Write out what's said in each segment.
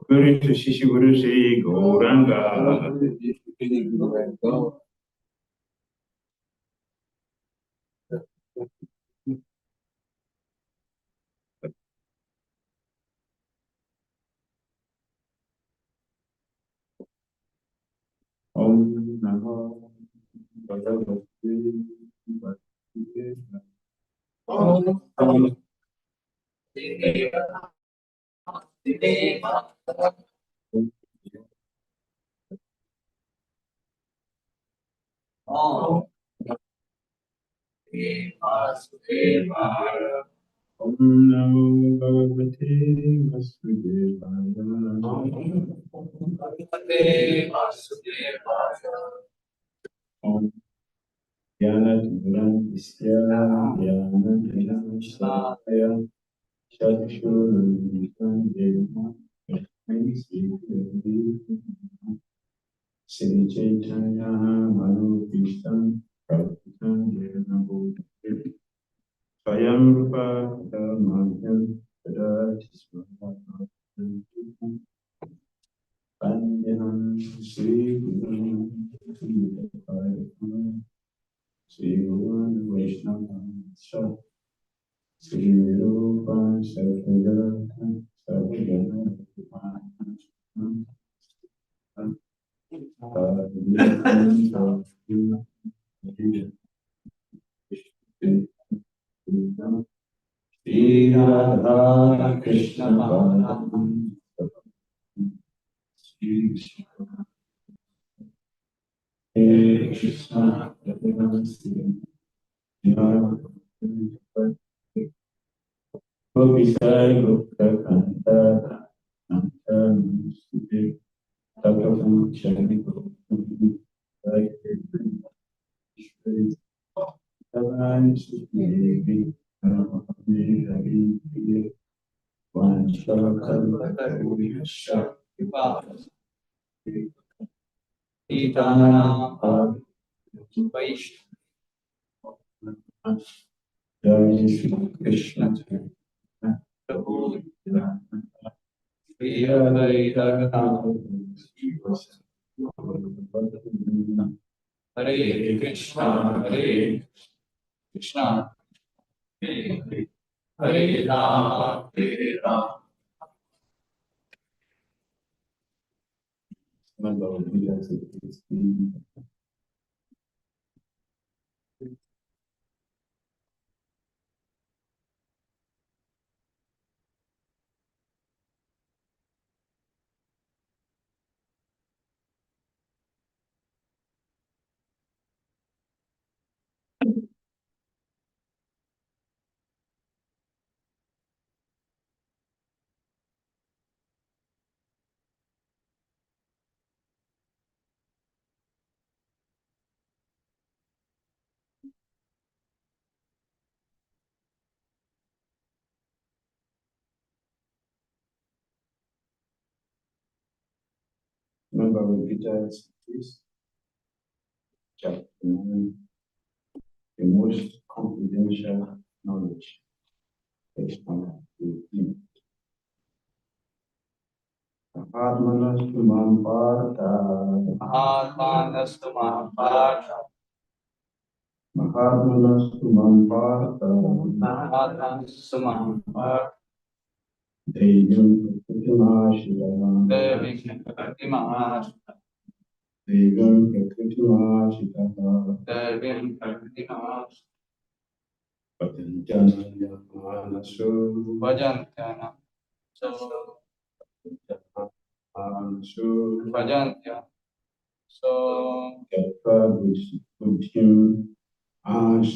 Glory to Shishi Guru Sri Gauranga. Om Namo Bhagavate Vasudevaya. Om Namo Om Namo Bhagavate Vasudevaya. Om Jnana Timuram Isya Jnana Timuram Shlaya Chakshurunmilitam Yena Tasmai Shri Gurave Namaha. Shri Chaitanya Manopishtam Praputam Yena Bhutale Swayam Rupa Madhyam Radha Tisvara Vandeham Shri Guru Shri Guru Vaishnava Shri Rupa Sarvagata Sarvagata Shri Radha Krishna Balaram Shri Krishna Gopisai Gupta Kanta Kanta Namaste Tatapu Chari Gopuri Ishwari Tavan Sudevi Ramahane Hari Priya Vanchakalpataru Shaktipa Itanam Vaishnava Jai Shri Krishna Prabhu Shri Hare Hare Krishna Hare Krishna Hare Rama Hare Rama. Remember with Gita is chapter 9, the most confidential knowledge. Expand to him. Atmanastu Mamparta. Atmanastu Mamparta. Mahatmanastu Mamparta. Mahatmanastu Mamparta. Devim Prakritimashitam. Devim Prakritimashitam. Devim Prakritimashitam. Devim Prakritimashitam. Patanjana Manasu. Vajantana. Vajantya. So, Gata Buddhim Ash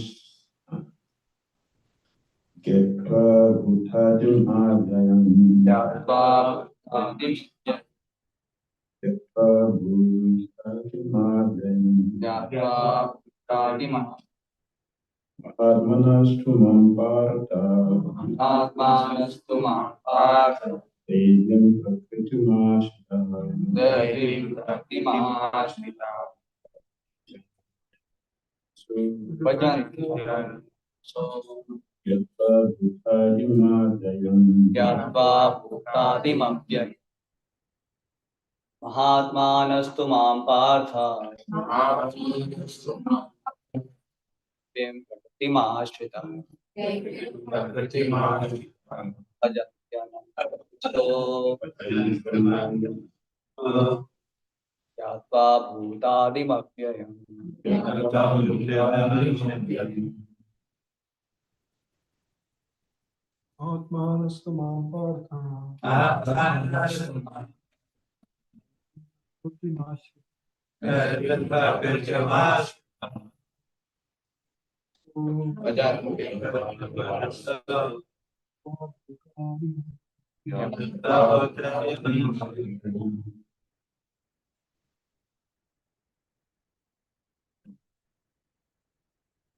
Gata Buddhadim Adayam Gata Buddhadim Gata Buddhadim Adayam Gata Buddhadim Atmanastu Mamparta Atmanastu Mamparta Devim Prakritimashitam. Devim Prakritimashitam. So, Vajantya. So, Gyatva bhutadimabhyayam. Mahatmanastu mam partha Vim Pratimashritam Ajatyanam Gyatva bhutadimabhyayam. Atmanastu mam partha Pratimashritam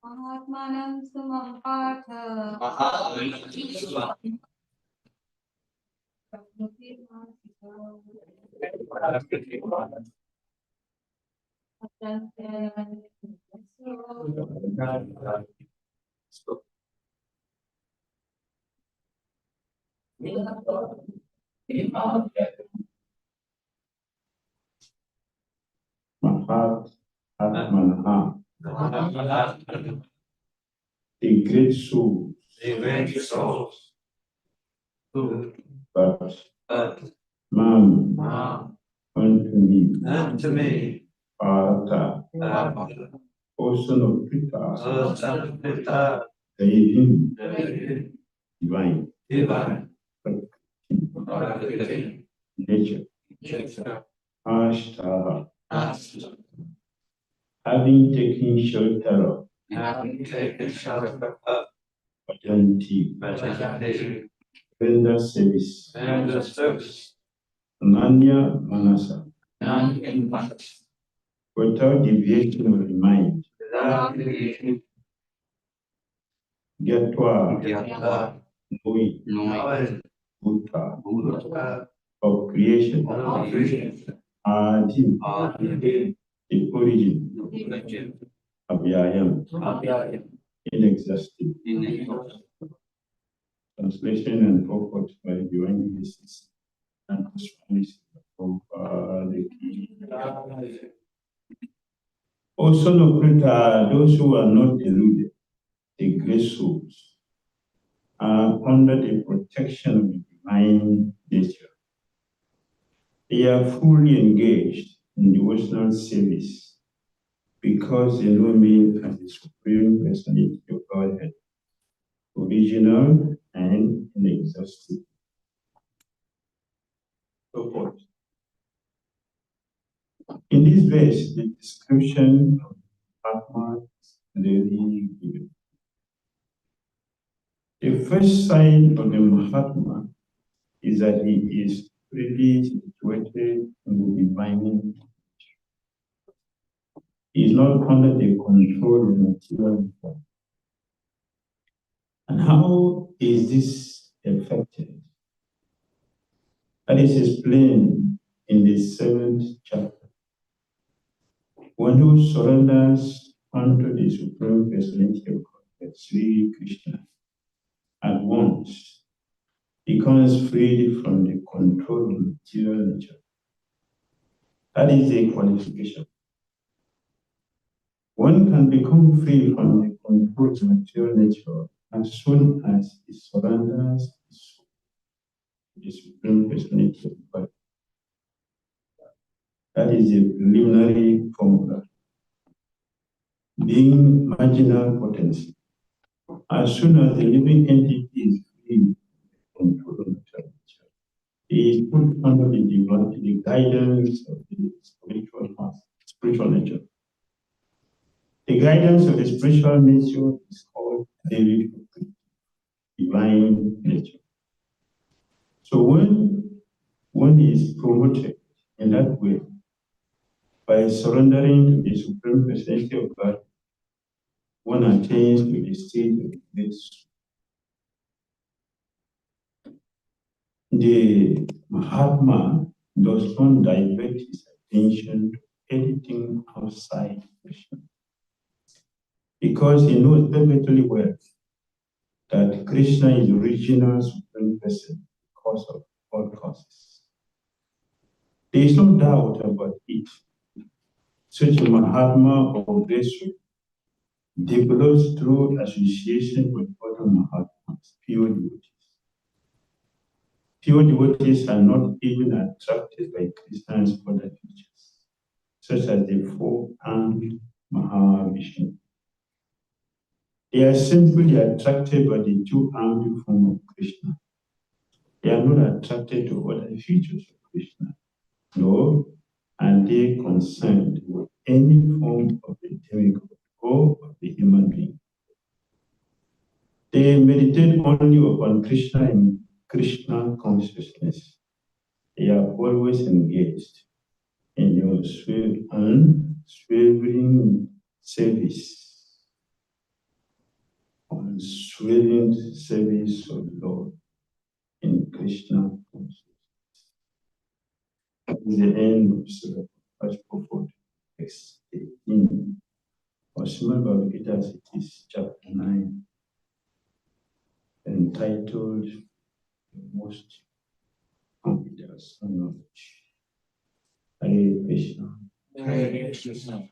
Mahatmanam sumam partha Mahatmana, the great soul, but man unto me, Partha, O son of Pita, him divine, nature, Ashtara, having taken shelter of Vajanti, render service, Nanya Manasa, without deviation of the mind, Gyatwa, knowing, Buddha, of creation, Adi, the origin, Abhyayam, inexhaustive. Translation and purport by Divine Graces and Swami O son of Krita, those who are not deluded, the great souls, are under the protection of the divine nature. They are fully engaged in devotional service because they know me as the Supreme Personality of Godhead, original and inexhaustible. So forth. In this verse, the description of Mahatma is clearly given. The first sign of the Mahatma is that he is really situated in the divine nature. He is not under the control of material form. And how is this effected? That is explained in the 7th chapter. One who surrenders unto the Supreme Personality of God, Sri Krishna, at once becomes freed from the control of material nature. That is a qualification. One can become free from the control of material nature as soon as he surrenders his soul to the Supreme Personality of God. That is a preliminary formula. Being marginal potency, as soon as the living entity is free from control of material nature, he is put under the guidance of the spiritual nature. The guidance of the spiritual nature is called David, divine nature. So when one is promoted in that way, by surrendering to the Supreme Personality of God, one attains to the state of bliss. The Mahatma does not divert his attention to anything outside Krishna, because he knows perfectly well that Krishna is the original supreme person because of all causes. There is no doubt about it. Such a Mahatma or Grace develops through association with other Mahatmas, pure devotees. Pure devotees are not even attracted by Krishna's other features, such as the four-armed Mahavishnu. They are simply attracted by the two-armed form of Krishna. They are not attracted to other features of Krishna, nor are they concerned with any form of the demigod or of the human being. They meditate only upon Krishna and Krishna consciousness. They are always engaged in your unswerving service of the Lord in Krishna consciousness. That is the end of the first purport, text 18. Or Srimad Bhagavad Gita, it is chapter 9, entitled The Most Confidence and Knowledge. Hare Krishna. Hare Krishna.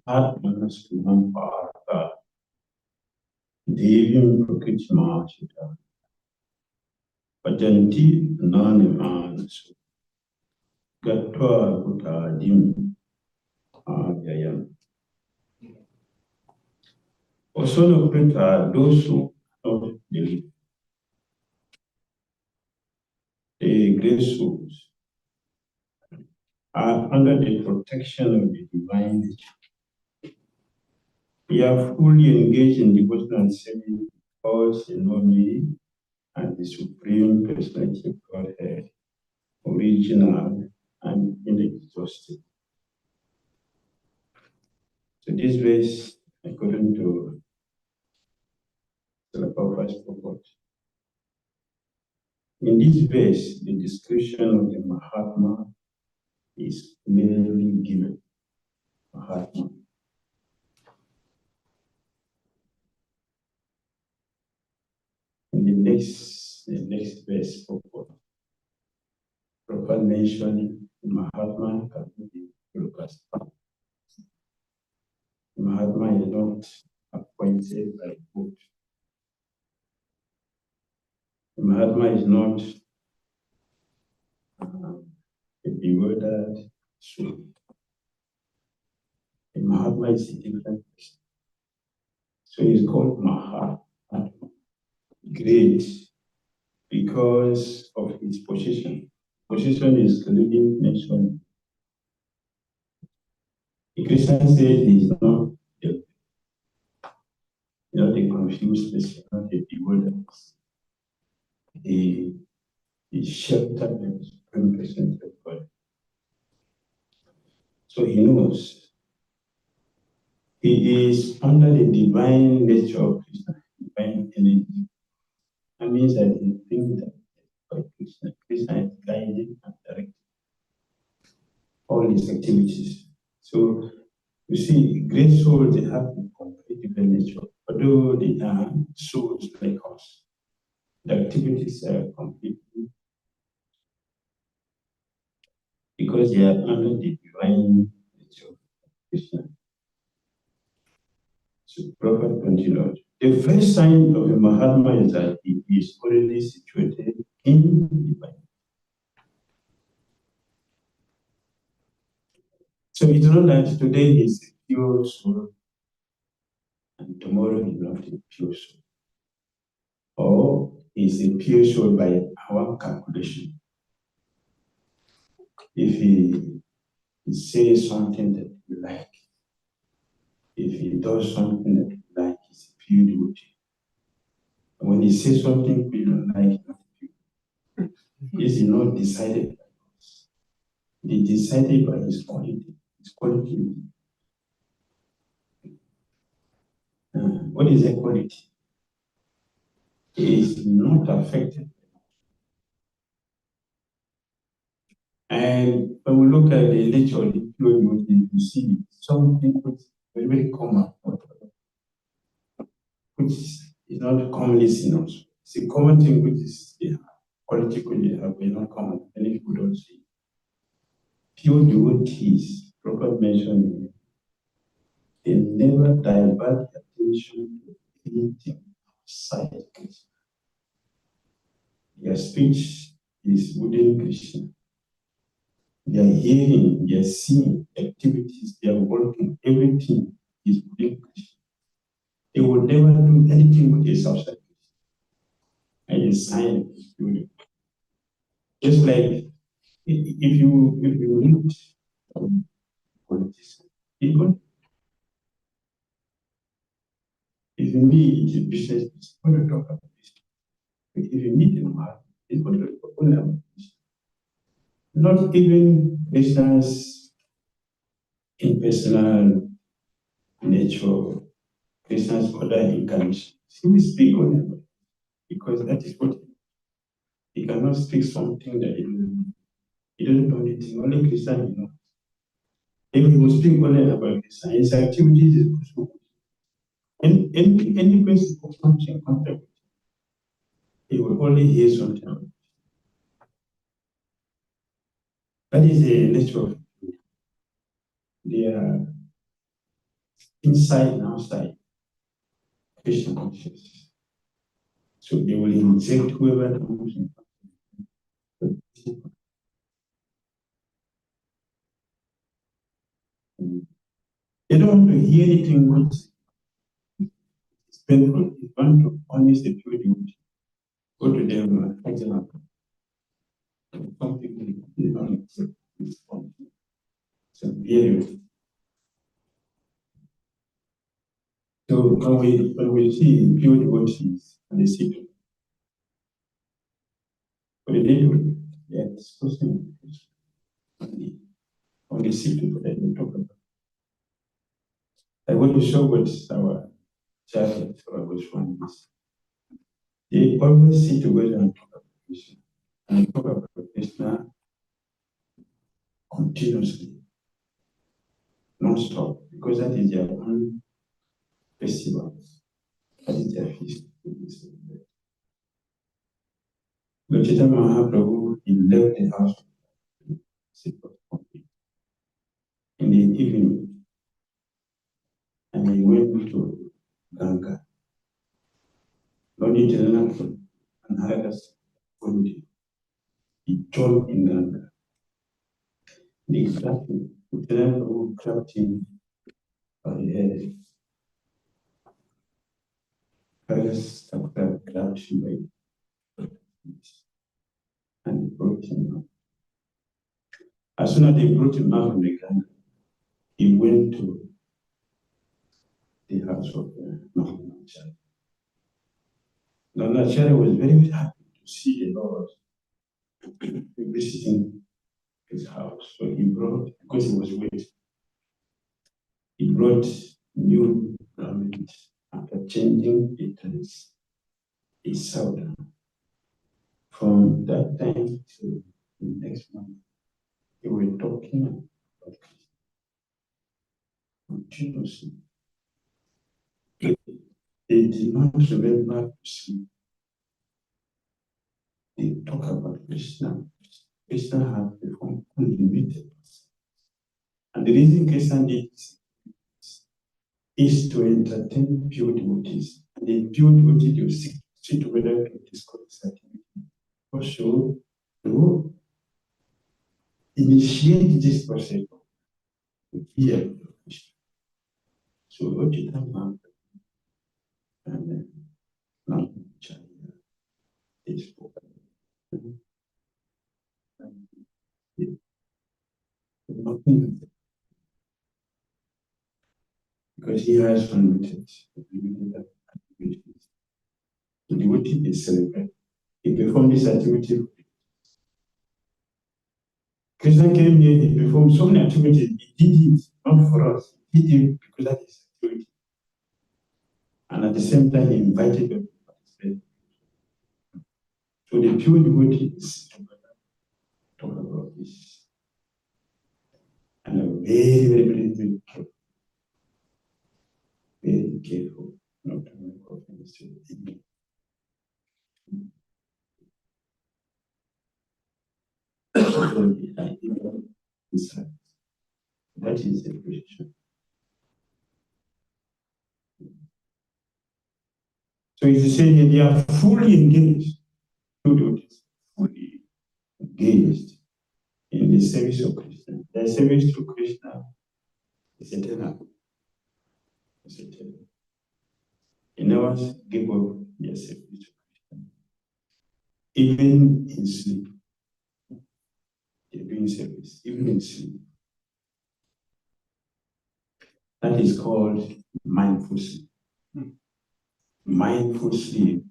Atmanastumam Partha Devim Prakritimashita Pajanti Nanimanasu Gatva Bhutadim Avyayam. Also look at those who don't believe, the great souls, are under the protection of the divine nature. They are fully engaged in devotional service because they know me and the Supreme Personality of Godhead, original and inexhaustible. So this verse, according to the first purport, in this verse, the description of the Mahatma is clearly given. Mahatma. In the next verse purport, proper mention Mahatma can be looked at. Mahatma is not appointed by God. Mahatma is not a bewildered soul. A Mahatma is a different person. So he's called Mahatma, great, because of his position. Position is leading nation. The Christian says he's not a confused person, not a bewildered person. He is sheltered by the Supreme Presence of God. So he knows he is under the divine nature of Krishna, divine energy. That means that he thinks that by Krishna, Krishna is guiding and directing all his activities. So you see, great souls, they have a completely different nature. Although they are souls like us, the activities are completely because they are under the divine nature of Krishna. So Prophet continued. The first sign of a Mahatma is that he is already situated in the divine. So it's not that today he is a pure soul and tomorrow he is not a pure soul. Or he is a pure soul by our calculation. If he says something that we like, if he does something that we like, he's a pure devotee. And when he says something we don't like, not pure. This is not decided by us. It is decided by his quality. His quality. What is the quality? He is not affected by And when we look at the nature of the pure devotee, you see something which is very, very common, which is not commonly seen also. It's a common thing which is politically but not common. Many people don't see. Pure devotees, proper mentioning, they never divert attention to anything outside Krishna. Their speech is within Krishna. Their hearing, their seeing, activities, their working, everything is within Krishna. They will never do anything which is outside Krishna. And the sign is beautiful. Just like if you read politics, people, if you meet a business, it's going to talk about this. If you meet a Maharaj, it's going to talk about this. Not even Krishna's impersonal nature, Krishna's other incarnations. He will speak on them because that is what he cannot speak something that he doesn't know anything. Only Krishna he knows. If he will speak only about Krishna, his activities is also good. And any person who comes in contact with him, he will only hear something about it. That is the nature of it. They are inside and outside Krishna consciousness. So they will inject whoever comes in contact with him. They don't want to hear anything once. It's painful. If you want to honest the pure devotee, go to them, example. Some people they don't accept this form. So very. So when we see pure devotees and they sit, what do? They are discussing on the sit that they talk about. I want to show what our child or Swami is. They always sit together and talk about Krishna. And talk about Krishna continuously, non-stop, because that is their own festival. That is their feast. Lord Chaitanya Mahaprabhu, he left the house in the evening and he went to Ganga. Lord Chaitanya and others followed him. He joined in Ganga. They grabbed him. Chaitanya Prabhu grabbed him by the head. Others grabbed him by the feet and brought him out. As soon as they brought him out from the Ganga, he went to the house of Maharaj. Maharaj was very, very happy to see the Lord visiting his house. So he brought, because he was waiting, he brought new garments after changing the dress. He sat down. From that time to the next month, they were talking about Christ continuously. They did not remember to sleep. They talk about Krishna. Krishna had performed unlimited. And the reason Krishna did this is to entertain pure devotees. And the pure devotees will sit together to discuss this activity. Also, to initiate this process of fear of Krishna. So, what did happen? And now, they spoke. Nothing, because he has unlimited activities. The devotee is celebrated. He performed this activity. Krishna came here, he performed so many activities. He did it not for us, he did it because that is activity. And at the same time, he invited them to participate. So the pure devotees talk about this And I'm very, very, very, very careful. Very careful not to make offense to people. That is the position. So if you say that they are fully engaged, fully engaged in the service of Krishna. Their service to Krishna is eternal. It's eternal. They never give up their service to Krishna. Even in sleep, they're doing service, even in sleep. That is called mindful sleep. Mindful sleep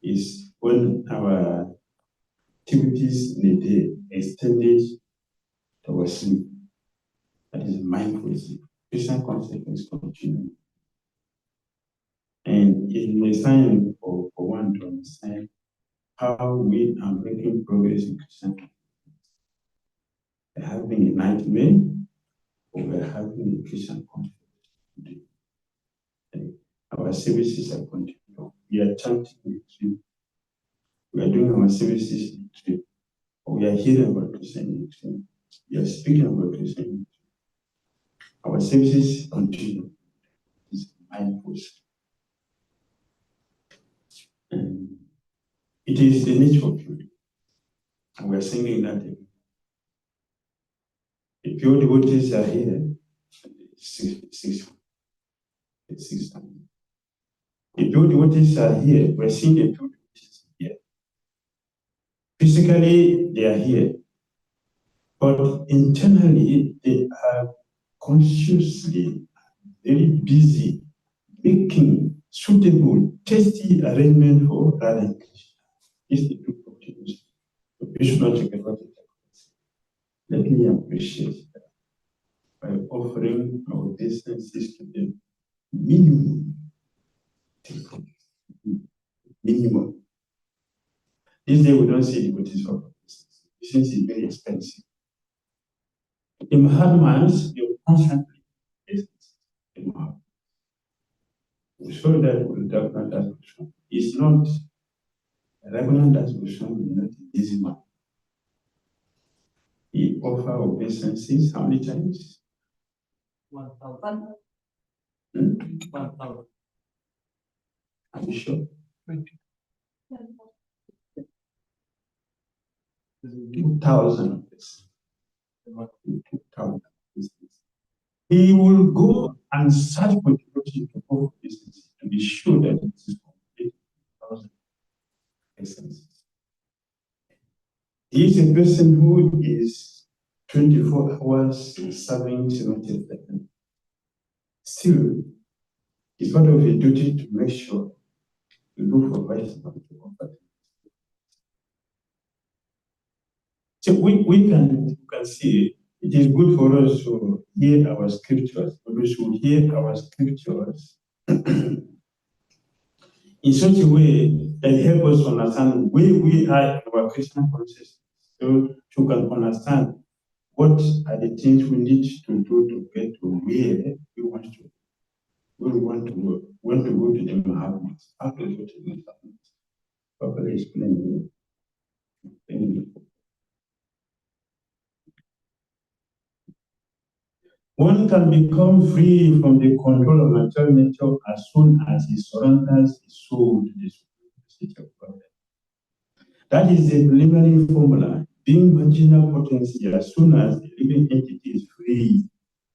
is when our activities in the day extended to our sleep. That is mindful sleep. Christian consequence continue. And it is a sign for one to understand how we are making progress in Christianity. We're having a nightmare, or we're having a Christian conflict. And our services are continuing. We are chanting the tree. We are doing our services in the tree. Or we are hearing about Christian in the tree. We are speaking about Christian in the tree. Our services continue. It's mindful. And it is the nature of purity. And we are singing that. The pure devotees are here. Six times. The pure devotees are here. We're seeing the pure devotees here. Physically, they are here. But internally, they are consciously very busy making suitable, tasty arrangement for Radha and Krishna. It's the pure devotees. So we should not take advantage of it. Let me appreciate that by offering our businesses to them. Minimum. Minimum. This day we don't see devotees for business. Business is very expensive. In Maharaj, you're constantly business. In Maharaj. We show that with Raghunath Das Goswami. It's not Raghunath Das Goswami, not an easy man. He offer obeisances how many times? 1,000. 1,000. Are you sure? 2,000 of this. 2,000 business. He will go and search for devotees to offer business to be sure that it is complete. 2,000 businesses. He is a person who is 24 hours serving 70,000. Still, it's part of a duty to make sure you look for Vaishnava to offer. So we can see it is good for us to hear our scriptures, but we should hear our scriptures in such a way that help us understand where we are in our Christian process, so you can understand what are the things we need to do to get to where we want to. We want to go. We want to go to the Maharaj. How to go to the Maharaj? Properly explain. One can become free from the control of material nature as soon as he surrenders his soul to the Supreme of God. That is the preliminary formula. Being marginal potency, as soon as the living entity is free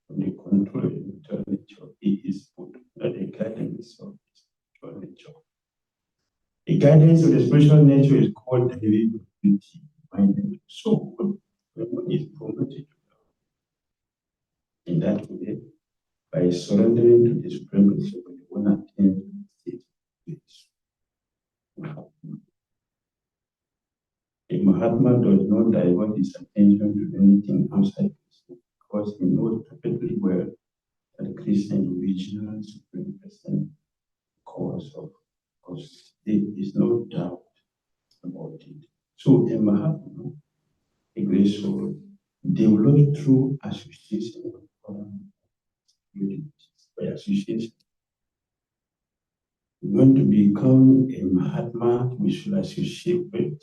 from the control of material nature, it is put under the guidance of the spiritual nature. The guidance of the spiritual nature is called the living beauty, mind. So, when one is promoted in that way, by surrendering to the Supreme Principle, one attains the state of peace. A Mahatma does not divert his attention to anything outside Krishna because he knows perfectly well that Krishna is the original Supreme Person, cause of cause. There is no doubt about it. So a Mahatma, a great soul, develop through association with other communities. By association, we want to become a Mahatma, we should associate with.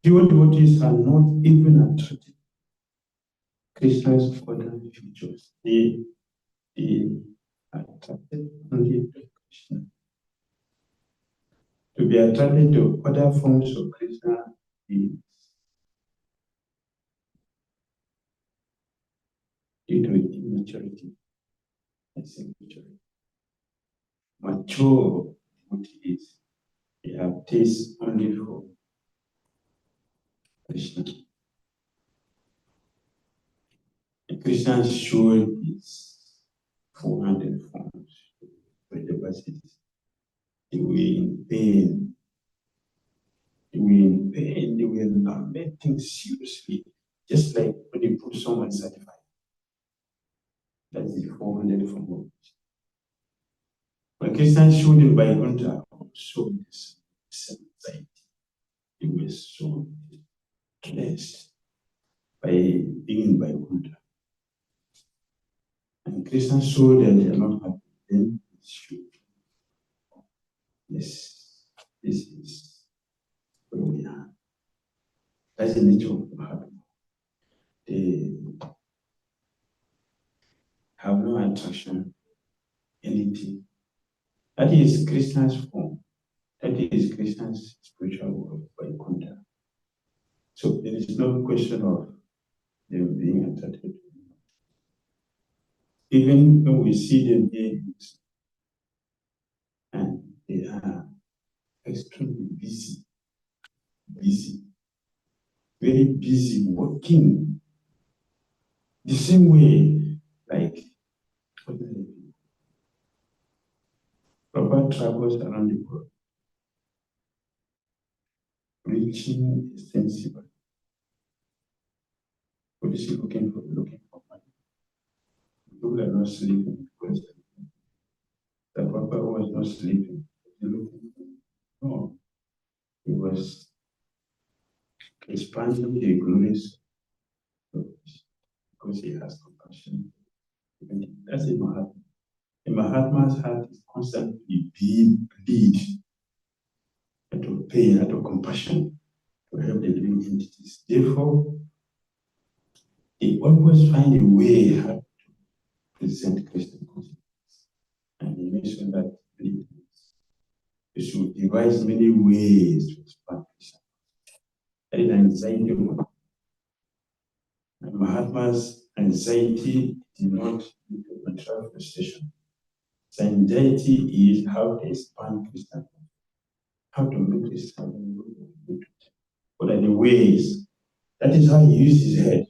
Pure devotees are not even attracted Krishna's other features. They are attracted only to Krishna. To be attracted to other forms of Krishna is due to immaturity. That's immaturity. Mature devotees, they have taste only for Krishna. And Krishna showed his 400 forms. When the verses, they were in pain. They were in pain. They were lamenting seriously, just like when they put someone sacrifice. That's the 400 forms. When Krishna showed in Vaikuntha, also this anxiety. He was so stressed by being in Vaikuntha. And Krishna showed that they are not happy. Then he showed, yes, this is where we are. That's the nature of Mahatma. They have no attraction, anything. That is Krishna's form. That is Krishna's spiritual world, Vaikuntha. So there is no question of them being attracted to him. Even when we see them beings, and they are extremely busy, very busy working. The same way, like Prabhupada travels around the world, preaching extensively. What is he looking for? Looking for money. People are not sleeping because the Prabhupada was not sleeping. No, he was expanding the glorious because he has compassion. That's a Mahatma. A Mahatma's heart is constantly being bleed out of pain, out of compassion to help the living entities. Therefore, they always find a way how to present Christian consciousness. And he mentioned that many times. You should devise many ways to expand Krishna. That is anxiety. And Mahatma's anxiety is not due to material frustration. His anxiety is how to expand Krishna, how to make Krishna. What are the ways? That is how he used his head.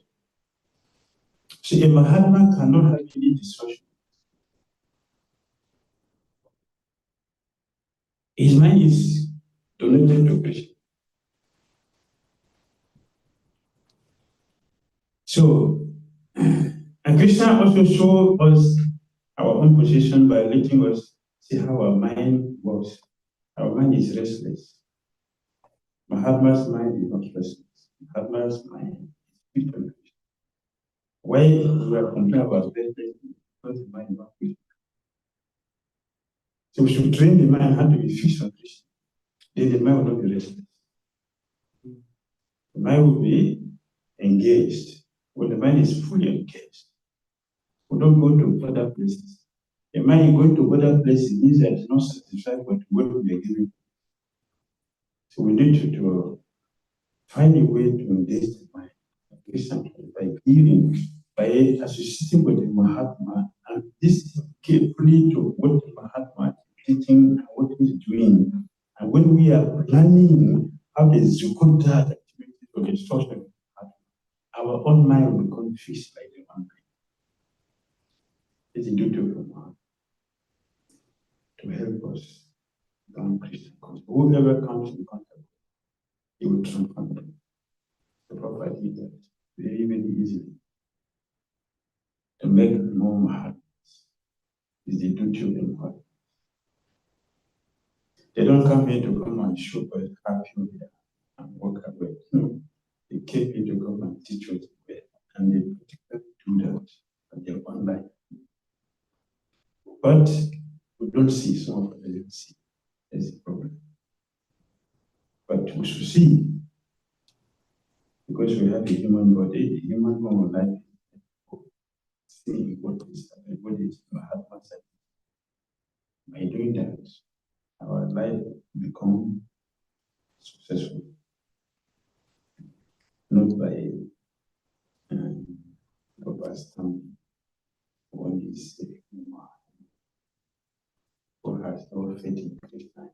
See, a Mahatma cannot have any discussion. His mind is donated to Krishna. So, and Krishna also showed us our own position by letting us see how our mind works. Our mind is restless. Mahatma's mind is not restless. Mahatma's mind is spiritual. Why we are complaining about restlessness? Because the mind is not spiritual. So we should train the mind how to be fixed on Krishna. Then the mind will not be restless. The mind will be engaged. When the mind is fully engaged, we don't go to other places. The mind going to other places means that it's not satisfied with what we are giving. So we need to find a way to engage the mind by giving, by associating with the Mahatma, and listening carefully to what the Mahatma is teaching and what he's doing. And when we are planning how to execute that activity to the instruction of the Mahatma, our own mind will become fixed like the one mind. It's a duty of the Mahatma to help us down Christian consciousness. Whoever comes in contact with, he will transform them. The Prophet did that very, very easily. To make more Mahatmas is the duty of the Mahatma. They don't come here to come and show us happy here and walk away. No, they came here to come and teach us the way, and they particularly do that at their own life. But we don't see, some of us don't see. That's the problem. But we should see, because we have a human body, the human form of life, see what is Mahatma said. By doing that, our life become successful, not by overstanding one is who has no faith in Krishna.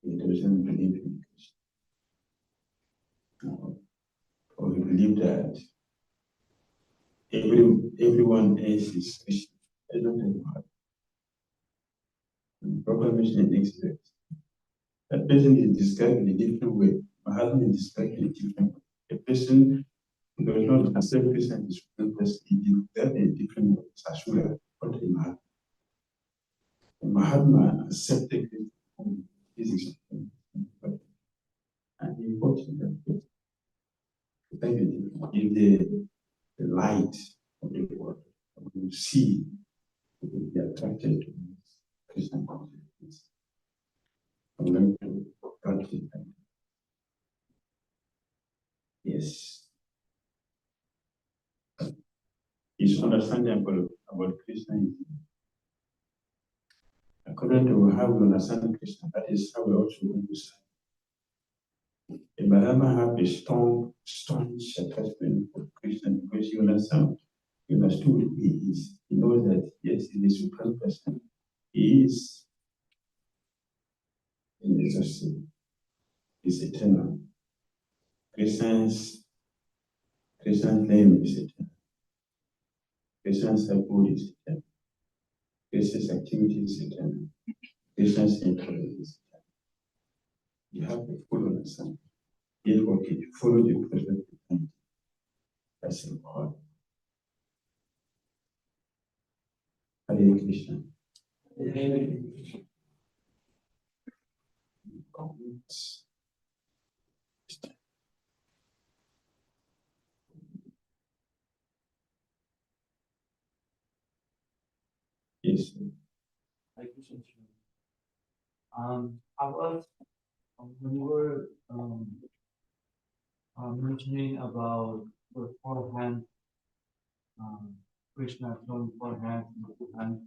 He doesn't believe in Krishna. Or he believes that everyone else is Krishna. I don't know. The proclamation in Exodus. That person is described in a different way. Mahatma is described in a different way. A person who does not accept Krishna as a person, he is described in a different way. Sashura, not a Mahatma. A Mahatma accepted Krishna. This is and important that if the light of the world, you see, you will be attracted to Krishna consciousness. I'm going to practice that. Yes. His understanding about Krishna is according to how we understand Krishna, that is how we also understand. The Mahatma have a strong attachment for Krishna because he understood who he is. He knows that yes, he is the supreme person. He is inexhaustible. He is eternal. Krishna's name is eternal. Krishna's abode is eternal. Krishna's activity is eternal. Krishna's influence is eternal. You have a full understanding. Therefore, if you follow the present eternity, that's important. Hare Krishna. Yes. I was when you were mentioning about the four hands, Krishna showing four hands and two hands.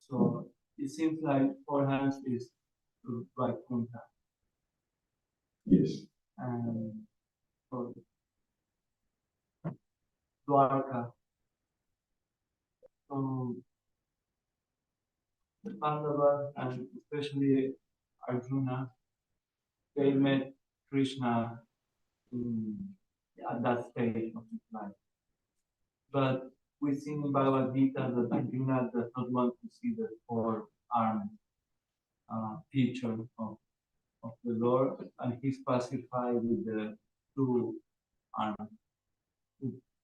So it seems like four hands is like Kunta. Yes. And for Dwarka. So the Pandavas and especially Arjuna, they met Krishna at that stage of his life. But we see in Bhagavad Gita that Arjuna does not want to see the four-armed picture of the Lord, and he's pacified with the two arms.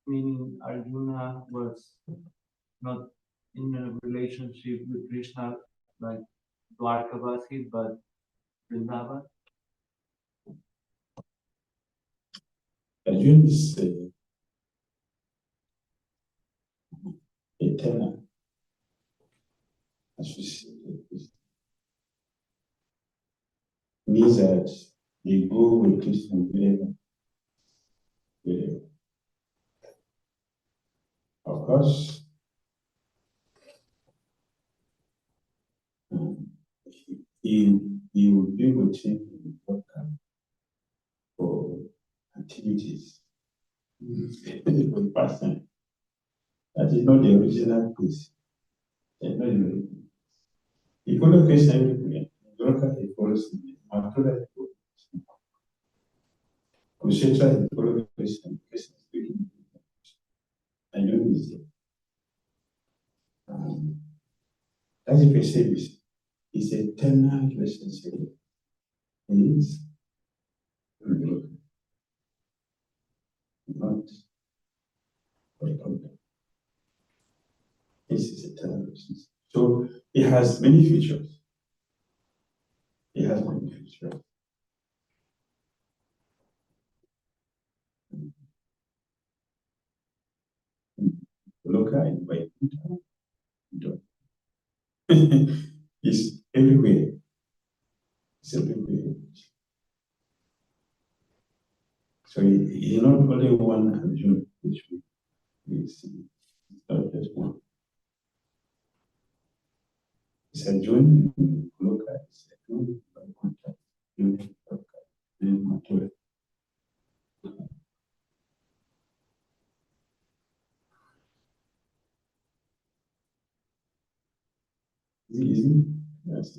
Meaning Arjuna was not in a relationship with Krishna like Dwarkavasi, but Vrindavan. Arjuna is eternal. As we see, means that they go with Krishna wherever. Of course, he will be with him for activities. For pastime. That is not the original place. That's not the original. He follows Krishna everywhere. Dwarka, he follows him. Mathura, he follows him. Kurukshetra, he follows Krishna. Krishna is speaking. I know this. As you perceive, it's an eternal relationship. It is not important. This is eternal relationship. So it has many features. He has no future. Loka is by it's everywhere. It's everywhere. So he's not only one Arjuna, which we see. It's not just one. It's Arjuna, Loka, it's Arjuna, by contact. Easy. Yes.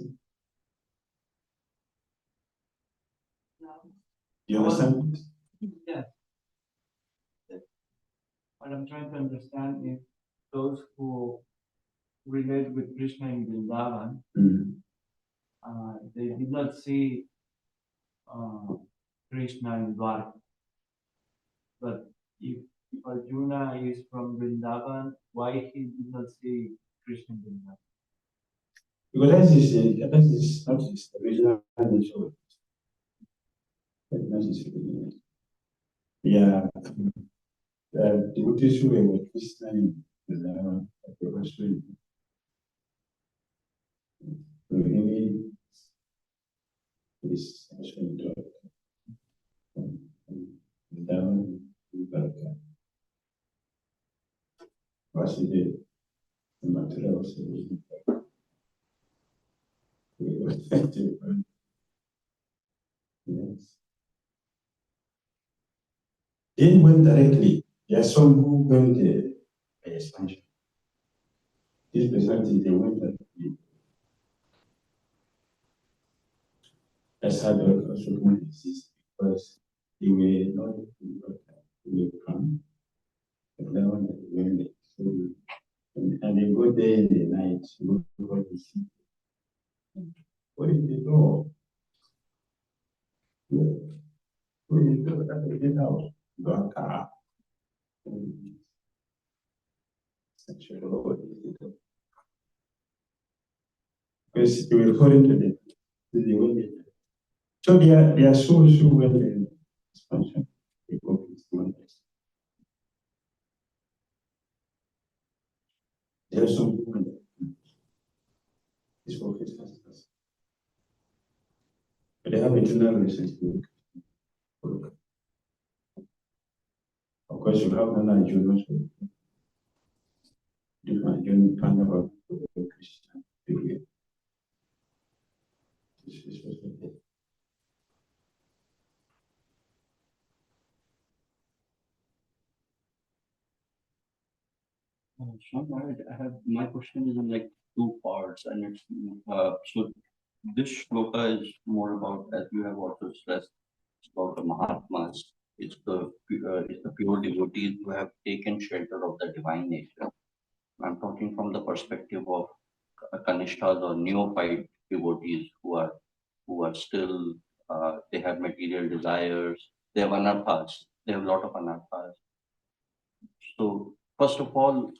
You understand? Yeah. What I'm trying to understand is those who relate with Krishna in Vrindavan, they did not see Krishna in Dwarka. But if Arjuna is from Vrindavan, why he did not see Krishna in Vrindavan? Because that is not his original nature. That's not his original nature. Yeah. The devotees who were with Krishna in Vrindavan, they were also really is also in Vrindavan, Dwarka. Vasudeva, the Mathura also was in Dwarka. We were effective. Yes. They went directly. There are some who went by expansion. This precisely they went directly. That's how the also went exist because they were not they were come. But that one they went there. So, and they go there in the night, go to see. Where is the door? Where is the door? That's the gate house. Dwarka. Because they were according to the way. So they are so well in expansion. They go to this one. There are some people that this focus has. But they have internal relationship. Of course, you have another Jews who different Jews talking about Christian period. This is what we did. Maharaj, I have my question is in like two parts, and it's so this shloka is more about, as you have also stressed, it's about the Mahatmas. It's the pure devotees who have taken shelter of the divine nature. I'm talking from the perspective of Kanishtas or neophyte devotees who are still they have material desires. They have anarthas. They have a lot of anarthas. So first of all,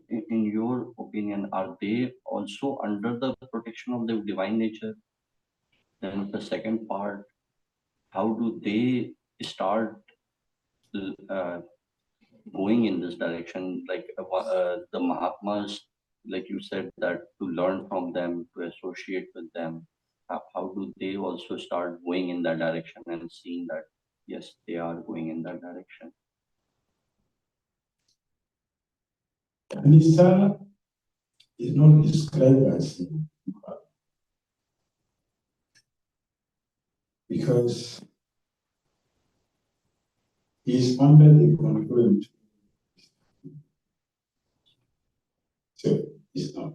in your opinion, are they also under the protection of the divine nature? Then the second part, how do they start going in this direction? Like the Mahatmas, like you said, that to learn from them, to associate with them, how do they also start going in that direction and seeing that, yes, they are going in that direction? Kanista is not described as because he is under the control. So it's not.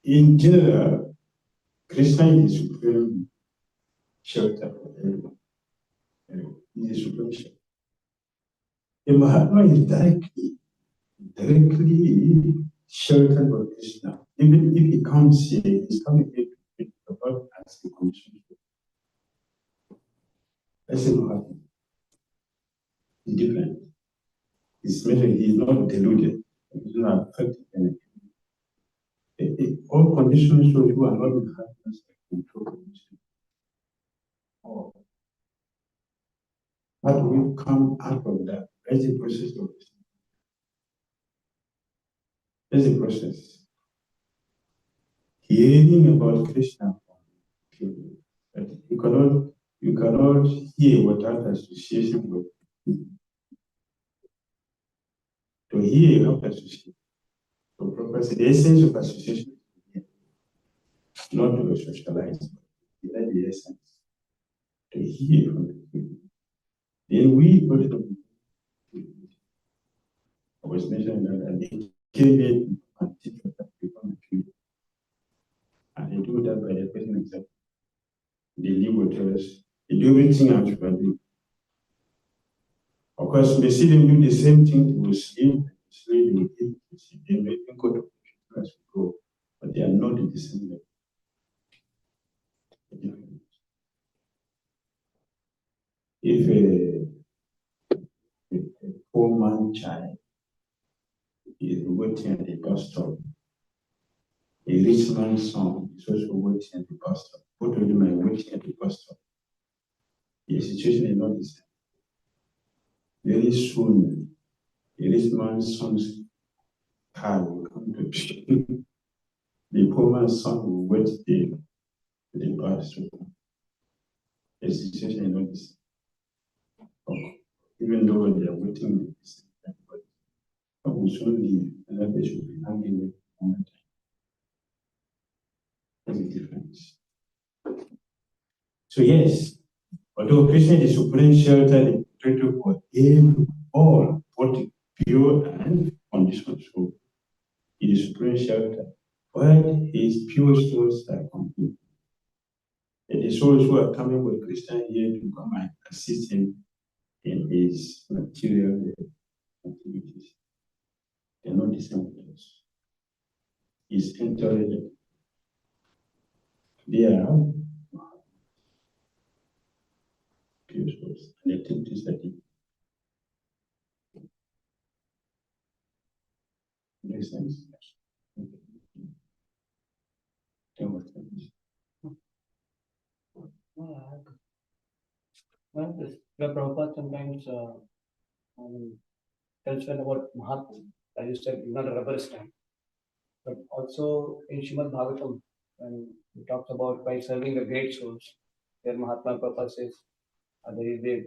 In general, Krishna is the supreme shelter for everyone. He is the supreme shelter. The Mahatma is directly sheltered by Krishna. Even if he comes here, he's coming here to about as the condition. That's the Mahatma. He's different. He's not deluded. He's not affected anything. all conditions so you are not in happiness control condition. Oh. How do we come out of that? That's the process of this. That's the process. Hearing about Krishna, but you cannot hear without association with. To hear, you have to associate. So, purpose, the essence of association is not to socialize, but the essence. To hear from the people. Then we also, I was mentioning that they came in and teach us that become the people. And they do that by the person example. They live with us. They do everything as we do. Of course, we see them do the same thing, they will sleep, they will eat, they may go to as we go, but they are not in the same level. If a poor man child is waiting at the bus stop, a rich man's son is also waiting at the bus stop. Both of them are waiting at the bus stop. The situation is not the same. Very soon, a rich man's son's car will come to the poor man's son will wait there at the bus stop. The situation is not the same. Even though they are waiting at the same time, but will soon leave, and that they should be hanging with all the time. That's the difference. So yes, although Krishna is the supreme shelter, the protector for all, both pure and conditional soul. He is supreme shelter, but his pure souls are complete. And the souls who are coming with Krishna here to come and assist him in his material activities. They are not the same with us. He's intelligent. They are pure souls, and the activities that he makes sense. Well, the Prabhupada sometimes tells one about Mahatma. As you said, he's not a rubber stamp. But also in Srimad Bhagavatam, when he talks about by serving the great souls, where Mahatma Prabhupada says, there is a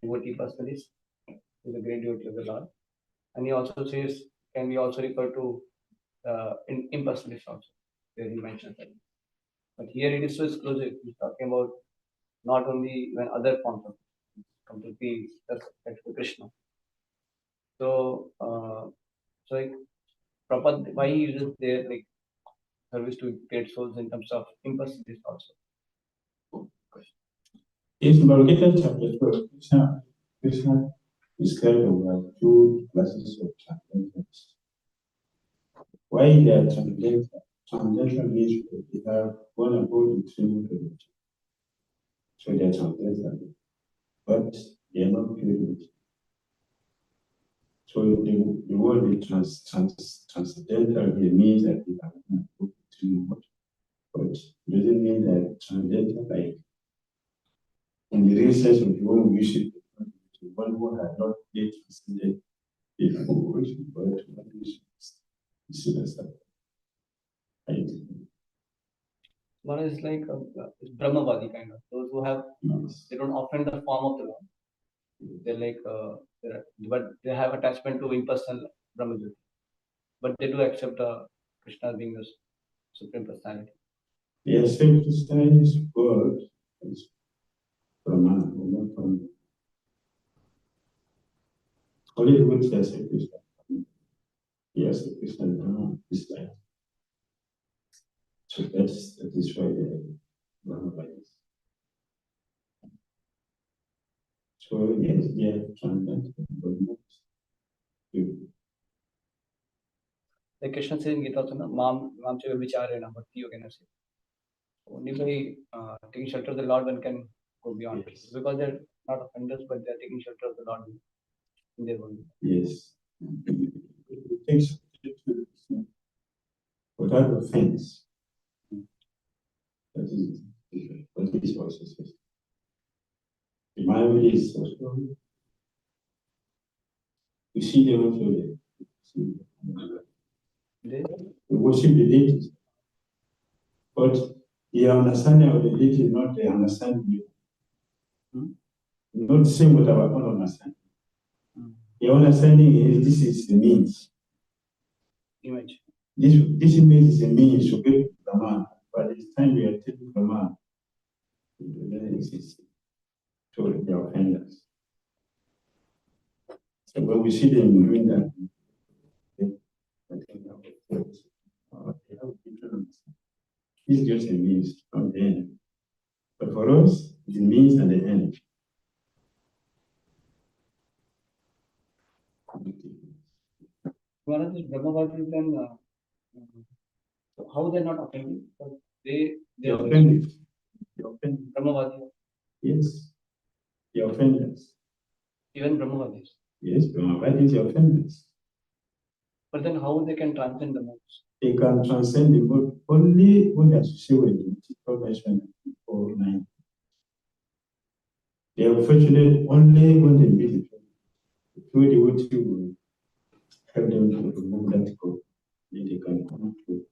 devotee personalist, who is a great devotee of the Lord. And he also says, can we also refer to impersonalist also, where he mentions that. But here it is so exclusive. He's talking about not only when other forms of completely respect to Krishna. So, like Prabhupada, why he uses their like service to great souls in terms of impersonalist also. In Bhagavad chapter 12, Krishna described about two classes of transcendence. Why they are transcendental? Transcendental means they have one above the three. So they are transcendental, but they are not pure. So the word transcendental here means that they have one above the three, but it doesn't mean that transcendental like in the real sense of the word we should one who had not yet transcended before, but one is One is like Brahmavadi kind of. Those who have, they don't offend the form of the Lord. They're like, but they have attachment to impersonal Brahmajyoti. But they do accept Krishna being the supreme personality. They accept Krishna is God as Brahman, not from only the ones that accept Krishna. Yes, Krishna Brahman is like. So that is why the Brahmavadis. So yes, they are transcendental, but not pure. Like Krishna says in Gita, Mam Cheva Vicharena Bhakti Yogena. Only by taking shelter of the Lord one can go beyond. Yes. Because they're not offenders, but they're taking shelter of the Lord in their own. Yes. It takes without offense. That is what this also says. The Bible is also, you see them also there. We worship the deities, but the understanding of the deity is not the understanding. Not the same with our own understanding. The understanding is this is the means. Image. This image is a means to get to the man, but it's time we are taking the man. It doesn't exist. So they are offenders. So when we see them doing that, they have a different understanding. It's just a means, not the end. But for us, the means and the end. One of these Brahmavadis then, how they're not offended? Because they They are are offended. They are offended. Brahmavadi, Yes. They are offenders. even Brahmavadis. Yes, Brahmavadis are offenders. But then how they can transcend the modes? They can transcend the mode only when associated with the typical mentioned before 9. They are fortunate only when they meet the truth. The truth they want to will help them to remove that code. Then they can come to.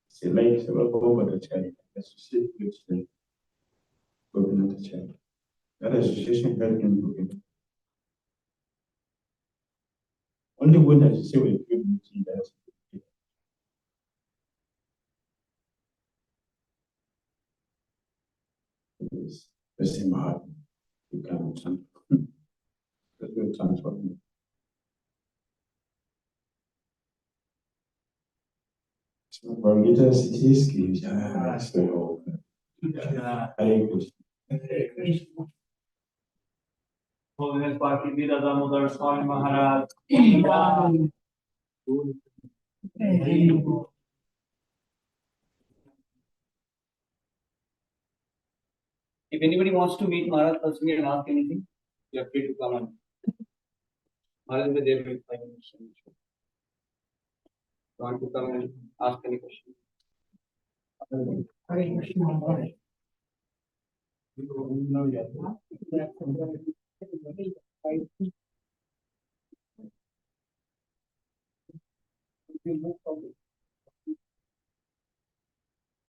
It's a light over the child, associate with the government of the child. That association helps them to get. Only when associated with the truth that is the same heart. You can transform. Bhagavad Gita so Hare Krishna. Holiness Bhakti Vidadamodar Swami Maharaj. If anybody wants to meet Maharaj personally and ask anything, you are free to come on. Maharaj will be there in 5 minutes. Want to come and ask any question? Hare Krishna. You move from